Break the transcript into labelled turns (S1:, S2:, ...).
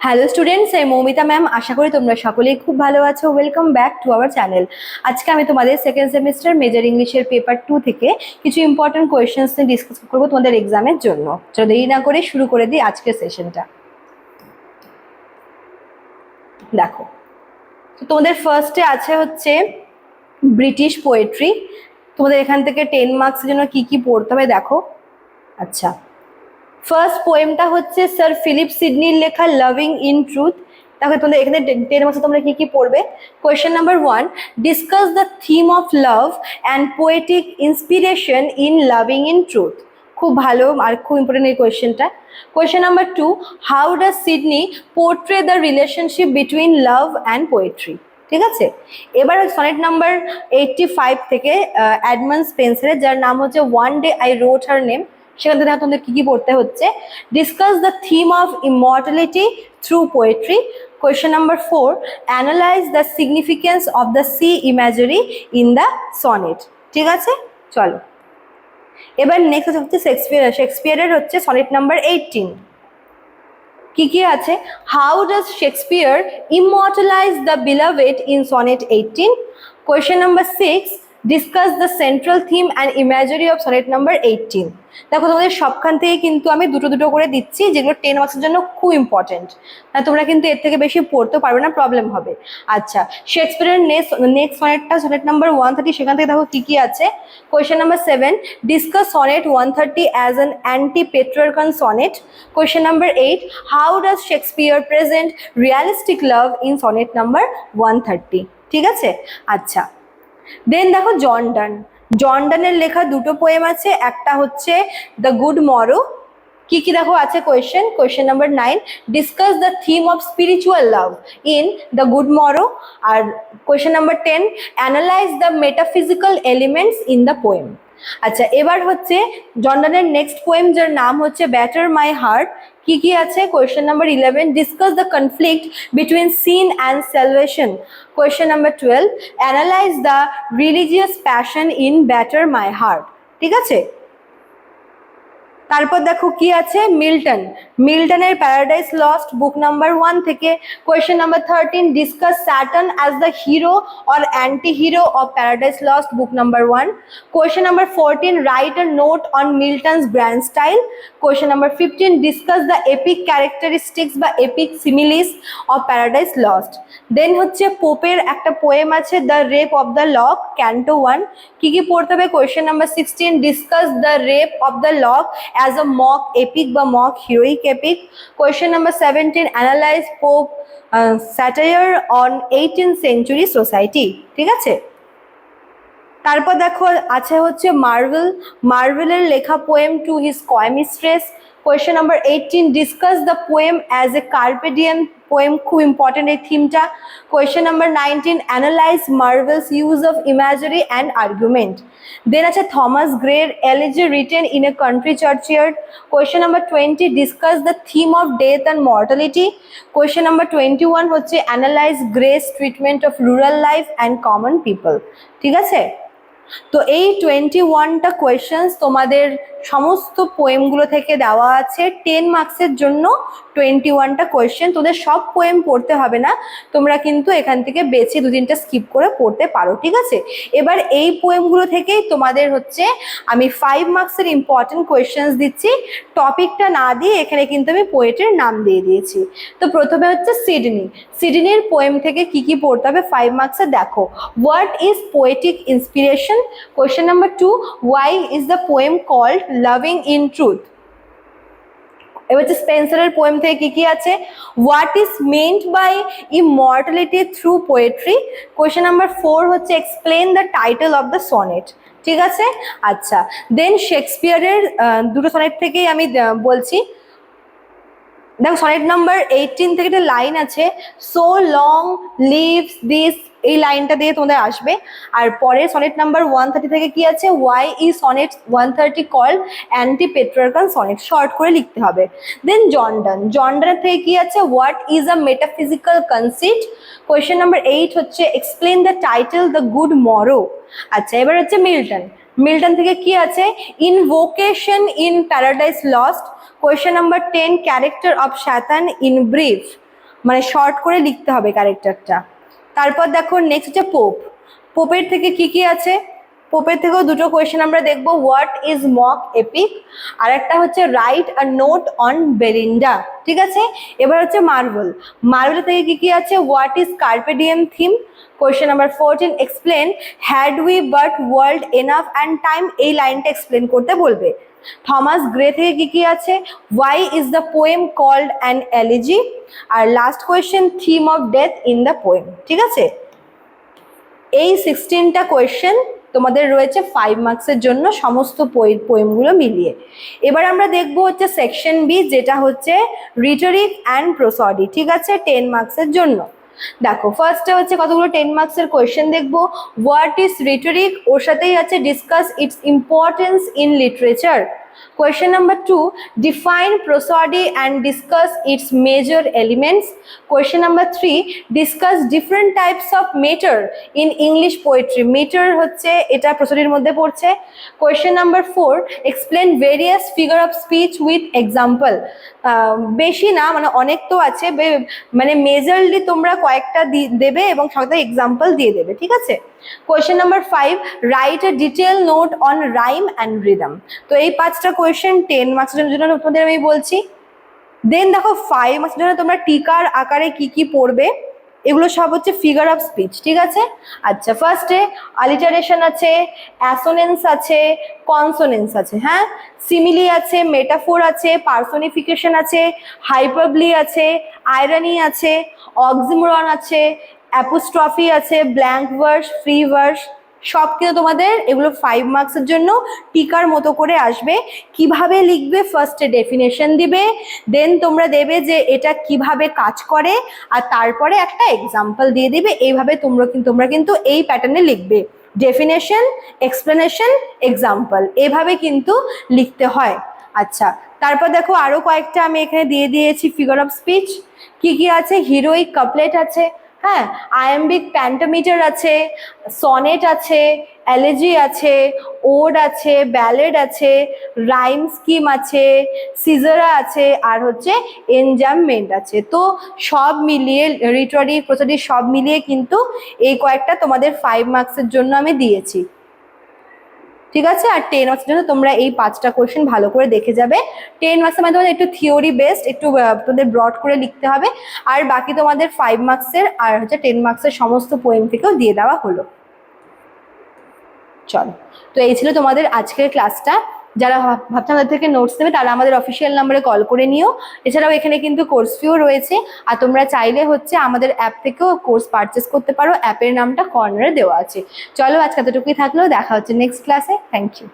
S1: Hello students, আমি Moumita ma'am. আশা করি তোমরা সকলেই খুব ভালো আছো। Welcome back to our channel. আজকে আমি তোমাদের সেকেন্ড সেমিস্টার মেজর ইংলিশের পেপার 2 থেকে কিছু ইম্পর্টেন্ট কোয়েশ্চেন্স নিয়ে ডিসকাস করবো তোমাদের এক্সামের জন্য। চলো দেরি না করে শুরু করে দিই আজকের সেশনটা। দেখো, তো তোমাদের ফার্স্টে আছে হচ্ছে ব্রিটিশ পোয়েট্রি। তোমাদের এখান থেকে 10 মার্কসের জন্য কি কি পড়তে হবে দেখো। আচ্ছা, ফার্স্ট পোয়েমটা হচ্ছে স্যার ফিলিপ সিডনির লেখা লাভিং ইন ট্রুথ। তাহলে তোমাদের এখানে 10 মার্কসে তোমরা কি কি পড়বে? Question number 1, discuss the theme of love and poetic inspiration in loving in truth. খুব ভালো আর খুব ইম্পর্টেন্ট এই কোয়েশ্চেনটা। Question number 2, how does Sydney portray the relationship between love and poetry. ঠিক আছে, এবার সনেট নাম্বার 85 থেকে এডমন্ড স্পেন্সারের, যার নাম হচ্ছে one day I রোট her name. সেখান থেকে তোমাদের কি কি পড়তে হচ্ছে? Discuss the theme of immortality through poetry. Question number 4, analyse the significance of the sea imagery in the sonnet. ঠিক আছে, চলো এবার নেক্সট হচ্ছে শেক্সপিয়ারের হচ্ছে সনেট নাম্বার 18। কি কি আছে? How does Shakespeare immortalise the beloved in sonnet 18। Question number 6, discuss the central theme and imagery of sonnet number 18। দেখো, তোমাদের সবখান থেকে কিন্তু আমি দুটো দুটো করে দিচ্ছি, যেগুলো 10 মার্কসের জন্য খুব ইম্পর্টেন্ট। তোমরা কিন্তু এর থেকে বেশি পড়তে পারবে না, প্রবলেম হবে। আচ্ছা, শেক্সপিয়ারের নেক্সট সনেটটা সনেট নাম্বার 130। সেখান থেকে দেখো কি কি আছে। Question number 7, discuss sonnet 130 as an anti Petrarchan sonnet. Question number 8, how does Shakespeare present realistic love in sonnet number 130। ঠিক আছে, আচ্ছা দেন দেখো জর্ডানের লেখা দুটো পোয়েম আছে। একটা হচ্ছে দ্য গুড মরো। কি কি দেখো আছে question number 9, discuss the theme of spiritual love in the good morrow. আর question number 10, analyse the metaphysical elements in the poem. আচ্ছা, এবার হচ্ছে জর্ডানের নেক্সট পোয়েম, যার নাম হচ্ছে ব্যাটার মাই হার্ট। কি কি আছে? Question number 11, discuss the conflict between sin and salvation. Question number 12, analyse the religious passion in batter my heart. ঠিক আছে, তারপর দেখো কি আছে, মিল্টনের প্যারাডাইস লস্ট বুক নাম্বার 1 থেকে। Question number 13, discuss Satan as the hero or anti hero of paradise lost book number 1। Question number 14, write a note on Milton's grand style. Question number 15, discuss the epic characteristics বা epic similes of paradise Lost. Then হচ্ছে পোপের একটা poem আছে, the Rape of the Lock, canto 1। কি কি পড়তে হবে? Question number 16, discuss the Rape of the Lock as a mock epic বা mock heroic epic. Question number 17, analyze Pope satire on 18th century society. ঠিক আছে, তারপর দেখো আছে হচ্ছে মার্ভেলের লেখা poem to his coy mistress. Question number 18, discuss the poem as a carpe diem poem. খুব ইম্পর্টেন্ট এই থিমটা। Question number 19, analyse Marvell's use of imagery and argument. Then আছে থমাস গ্রের elegy written in a country churchyard. Question number 20, discuss the theme of death and mortality. Question number 21 হচ্ছে analyse Gray's treatment of rural life and common people. ঠিক আছে, তো এই 21টা questions তোমাদের সমস্ত পোয়েমগুলো থেকে দেওয়া আছে 10 মার্কসের জন্য। 21টা কোয়েশ্চেন, তোদের সব পোয়েম পড়তে হবে না, তোমরা কিন্তু এখান থেকে বেছে 2-3টা স্কিপ করে পড়তে পারো। ঠিক আছে, এবার এই পোয়েমগুলো থেকেই তোমাদের হচ্ছে আমি 5 মার্কসের ইম্পর্টেন্ট কোয়েশ্চেন্স দিচ্ছি। টপিকটা না দিয়ে এখানে কিন্তু আমি পোয়েটের নাম দিয়ে দিয়েছি। তো প্রথমে হচ্ছে সিডনির পোয়েম থেকে কি কি পড়তে হবে 5 মার্কসে দেখো। What is poetic inspiration? Question number 2, why is the poem called Loving in Truth? এবার হচ্ছে স্পেন্সারের পোয়েম থেকে কি কি আছে? What is meant by immortality through poetry. Question number 4 হচ্ছে explain the title of the sonnet. ঠিক আছে, আচ্ছা দেন শেক্সপিয়ারের দুটো সনেট থেকেই আমি বলছি। দেখো, সনেট নাম্বার 18 থেকে একটা লাইন আছে, সো লং লিভস দিস, এই লাইনটা দিয়ে তোমাদের আসবে। আর পরে সনেট নাম্বার 130 থেকে কি আছে, why is sonnet 130 called anti Petrarchan sonnet, short করে লিখতে হবে। দেন জর্ডানের থেকে কি আছে, what is a metaphysical conceit. Question number 8 হচ্ছে explain the title the good morrow. আচ্ছা, এবার হচ্ছে মিল্টন থেকে কি আছে, invocation in Paradise Lost. Question number 10, character of Shaitan in brief. মানে শর্ট করে লিখতে হবে ক্যারেক্টারটা। তারপর দেখো নেক্সট হচ্ছে পোপ। পোপের থেকে কি কি আছে? পোপের থেকেও দুটো কোয়েশ্চেন আমরা দেখবো, হোয়াট ইজ মক এপিক, আর একটা হচ্ছে right a note on Belinda. ঠিক আছে, এবার হচ্ছে মার্ভেল। মার্ভেল থেকে কি কি আছে? What is carpe diem theme. Question number 14, explain had we but world enough and time, এই লাইনটা এক্সপ্লেন করতে বলবে। থমাস গ্রে থেকে কি কি আছে? Why is the poem called an elegy. আর last question, theme of death in the poem. ঠিক আছে, এই 16টা কোয়েশ্চেন তোমাদের রয়েছে 5 মার্কসের জন্য, সমস্ত পোয়েমগুলো মিলিয়ে। এবার আমরা দেখবো হচ্ছে সেকশন বি, যেটা হচ্ছে রিটরিক অ্যান্ড প্রোসডি। ঠিক আছে, 10 মার্কসের জন্য। দেখো ফার্স্টে হচ্ছে কতগুলো 10 মার্কসের কোয়েশ্চেন দেখবো। হোয়াট ইজ রিটরিক, ওর সাথেই আছে discuss its importance in literature. Question number 2, define prosody and discuss its major elements. Question number 3, discuss different types of meter in English poetry. Meter হচ্ছে এটা prosody-র মধ্যে পড়ছে। Question number 4, explain various figure of speech with example. বেশি না, মানে অনেক তো আছে, মানে মেজরলি তোমরা কয়েকটা দেবে এবং সাথে এক্সাম্পল দিয়ে দেবে। ঠিক আছে। Question number 5, write a detail note on rhyme and rhythm. তো এই 5টা কোয়েশ্চেন 10 মার্কসের জন্য তোমাদের আমি বলছি। দেন দেখো 5 মার্কসের জন্য তোমরা টিকার আকারে কি কি পড়বে, এগুলো সব হচ্ছে ফিগার অফ স্পিচ। ঠিক আছে। আচ্ছা, ফার্স্টে অ্যালিটারেশন আছে, অ্যাসোনেন্স আছে, কনসোনেন্স আছে, হ্যাঁ, সিমিলি আছে, মেটাফোর আছে, পার্সোনিফিকেশন আছে, হাইপারবলি আছে, আইরনি আছে, অক্সিমোরন আছে, অ্যাপোস্ট্রফি আছে, ব্ল্যাঙ্ক ভার্স, ফ্রি ভার্স, সব কিন্তু তোমাদের এগুলো 5 মার্কসের জন্য টিকার মতো করে আসবে। কিভাবে লিখবে, ফার্স্টে ডেফিনেশন দিবে, দেন তোমরা দেবে যে এটা কিভাবে কাজ করে, আর তারপরে একটা এক্সাম্পল দিয়ে দিবে। এইভাবে তোমরা কিন্তু এই প্যাটার্নে লিখবে, ডেফিনেশন, এক্সপ্লেনেশন, এক্সাম্পল, এভাবে কিন্তু লিখতে হয়। আচ্ছা, তারপর দেখো আরো কয়েকটা আমি এখানে দিয়ে দিয়েছি ফিগার অফ স্পিচ। কি কি আছে? হিরোইক কাপলেট আছে, হ্যাঁ, আয়াম্বিক প্যান্টামিটার আছে, সনেট আছে, এলেজি আছে, ওড আছে, ব্যালেড আছে, রাইম স্কিম আছে, সিজারা আছে, আর হচ্ছে এনজামমেন্ট আছে। তো সব মিলিয়ে রিটরি প্রসডি সব মিলিয়ে কিন্তু এই কয়েকটা তোমাদের 5 মার্কসের জন্য আমি দিয়েছি। ঠিক আছে। আর 10 মার্কসের জন্য তোমরা এই 5টা কোয়েশ্চেন ভালো করে দেখে যাবে। 10 মার্কসের মধ্যে তোমাদের একটু থিওরি বেসড, একটু তোমাদের ব্রড করে লিখতে হবে, আর বাকি তোমাদের 5 মার্কসের আর হচ্ছে 10 মার্কসের সমস্ত পোয়েম থেকেও দিয়ে দেওয়া হলো। চলো, তো এই ছিল তোমাদের আজকের ক্লাসটা। যারা ভাবছেন তাদের থেকে নোটস নেবে তারা আমাদের অফিসিয়াল নাম্বারে কল করে নিও। এছাড়াও এখানে কিন্তু কোর্স ফিও রয়েছে, আর তোমরা চাইলে হচ্ছে আমাদের অ্যাপ থেকেও কোর্স পারচেস করতে পারো। অ্যাপের নামটা কর্নারে দেওয়া আছে। চলো, আজকে এতটুকুই থাকলো, দেখা হচ্ছে নেক্সট ক্লাসে। Thank you.